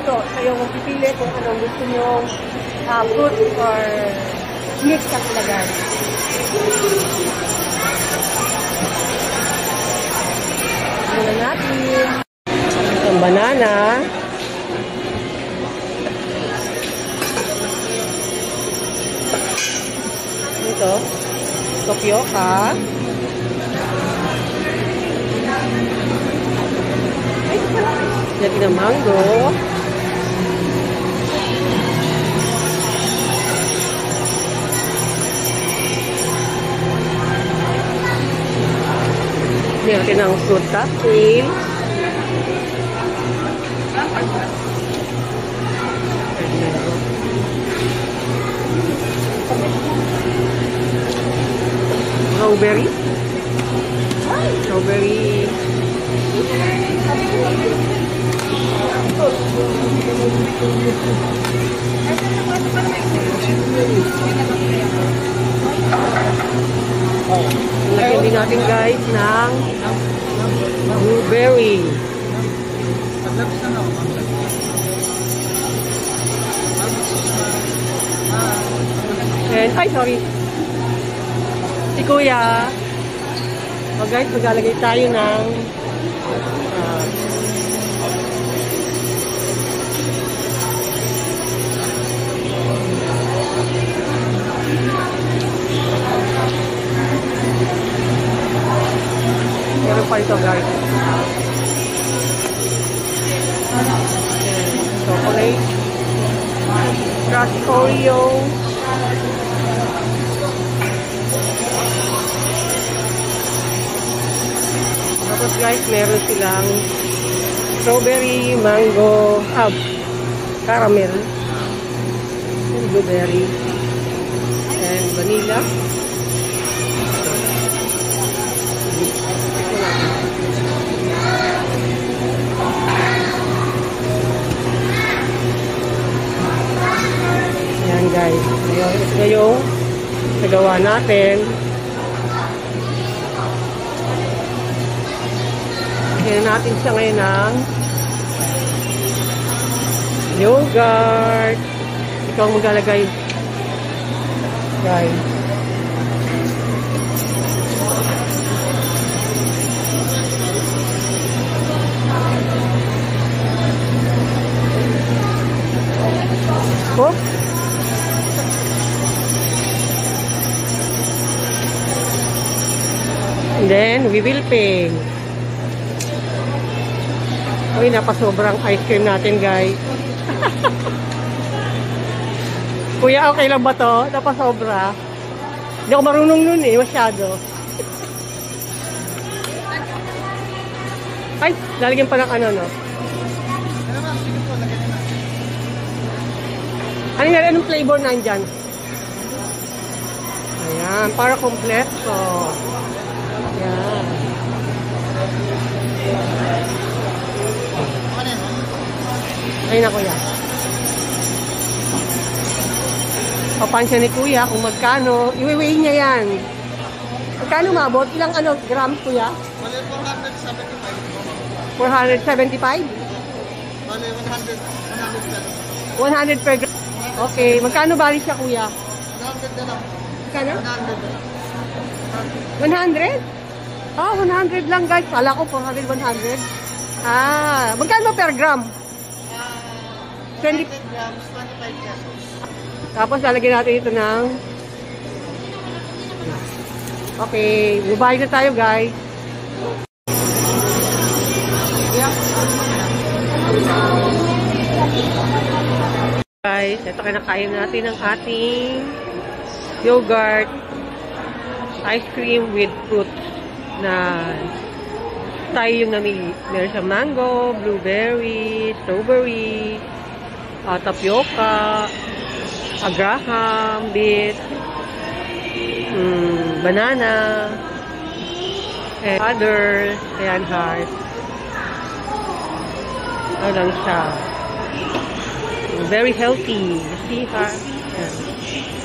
dito. Kayo magpipili kung anong gusto nyo fruit or mix ang ilagay. Muna natin. Ang banana. Ito. Tapioca. Lagi ng mango. Meron ng fruit cocktail. Strawberry. Strawberry. Lagyan din natin guys ng blueberry. And, ay sorry. Si Kuya. So guys, maglalagay tayo ng meron pa ito guys. Chocolate. Crushed Oreo. Tapos guys, meron silang strawberry, mango, caramel, blueberry, and vanilla. Ayan guys, ito yung nagawa natin. Lagyan natin siya ngayon ng yogurt. Ito ang maglalagay guys. Oh. And then we will pay. Uy, napasobrang ice cream natin, guys. Kuya, okay lang ba to? Napasobra. Hindi ako marunong nun eh, masyado. Ay, lalagyan pa ng ano, no? Ano nga, anong flavor nandyan? Ayan, para kompleto. Ayan. Ayun na kuya. Papansya ni kuya kung magkano. I-weigh niya yan. Magkano mabot? Ilang grams kuya? 475. 475? 100 per gram. Okay. Magkano bali siya kuya? 100 na lang. Magkano? 100? Oh, 100 lang guys. Kala ko 400, 100. Ah, magkano per gram? 20 grams, 25 pesos. Tapos lalagyan natin ito ng okay, bubayad na tayo guys. Guys, ito kinakain natin ang ating yogurt ice cream with fruit na tayo yung namili. Meron siyang mango, blueberry, strawberry, tapioca, graham, beet, banana, and others, ayan, heart. Ano lang siya. Very healthy. See, heart. Ayan.